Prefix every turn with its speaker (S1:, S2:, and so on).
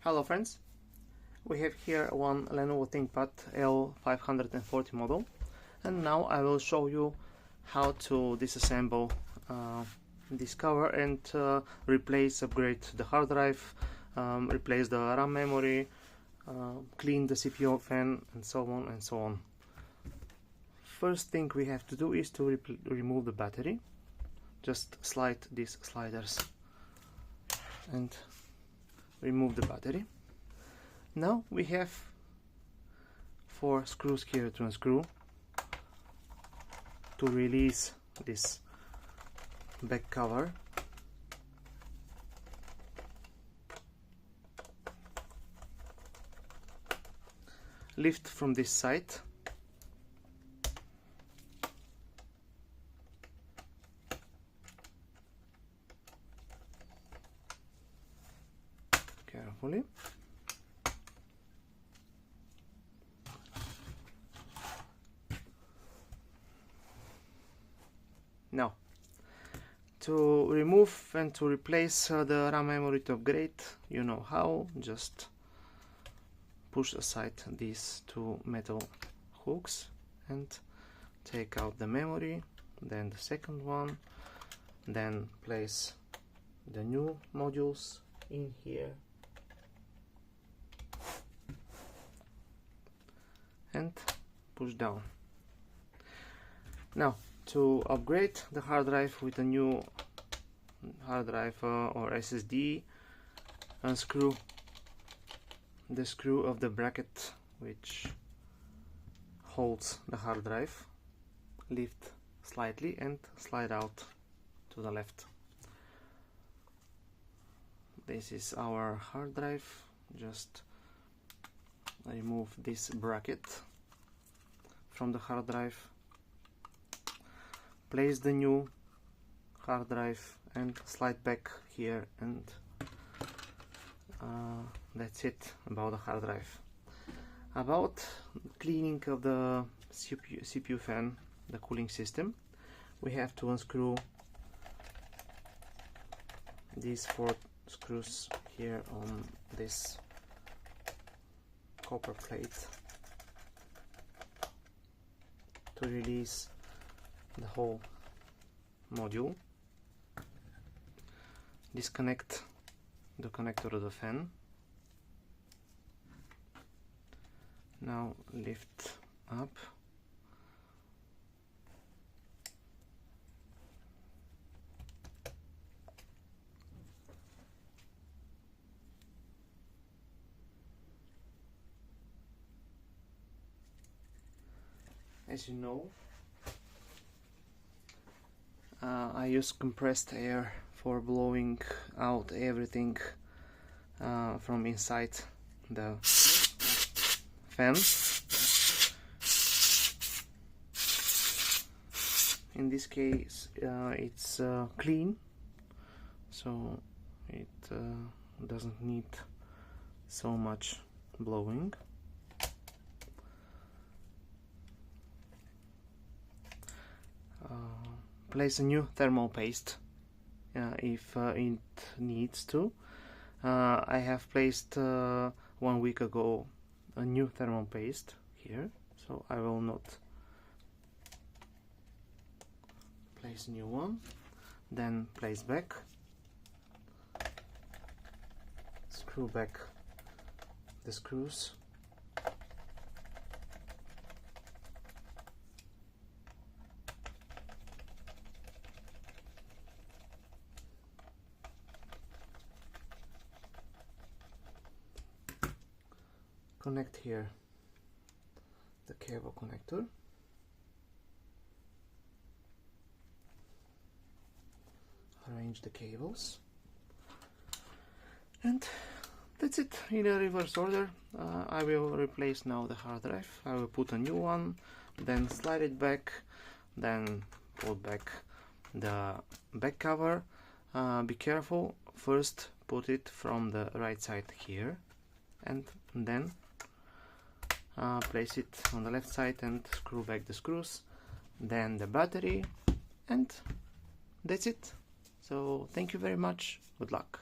S1: Hello friends, we have here one Lenovo Thinkpad L540 model, and now I will show you how to disassemble this cover and upgrade the hard drive, replace the RAM memory, clean the CPU fan, and so on and so on. First thing we have to do is to remove the battery. Just slide these sliders and remove the battery. Now we have 4 screws here to unscrew to release this back cover. Lift from this side. Carefully. Now, to remove and to replace the RAM memory to upgrade, you know how, just push aside these 2 metal hooks and take out the memory, then the second one, then place the new modules in here and push down. Now, to upgrade the hard drive with a new hard drive or SSD, unscrew the screw of the bracket which holds the hard drive, lift slightly and slide out to the left. This is our hard drive. Just remove this bracket from the hard drive, place the new hard drive and slide back here, and that's it about the hard drive. About cleaning of the CPU fan, the cooling system, we have to unscrew these 4 screws here on this copper plate to release the whole module. Disconnect the connector of the fan. Now lift up. As you know, I use compressed air for blowing out everything from inside the fan. In this case it's clean, so it doesn't need so much blowing. Place a new thermal paste if it needs to. I have placed 1 week ago a new thermal paste here, so I will not place a new one. Then place back, screw back the screws, connect here the cable connector, arrange the cables, and that's it in a reverse order. I will replace now the hard drive. I will put a new one, then slide it back, then put back the back cover. Be careful, first put it from the right side here, and then place it on the left side and screw back the screws, then the battery, and that's it. So thank you very much, good luck.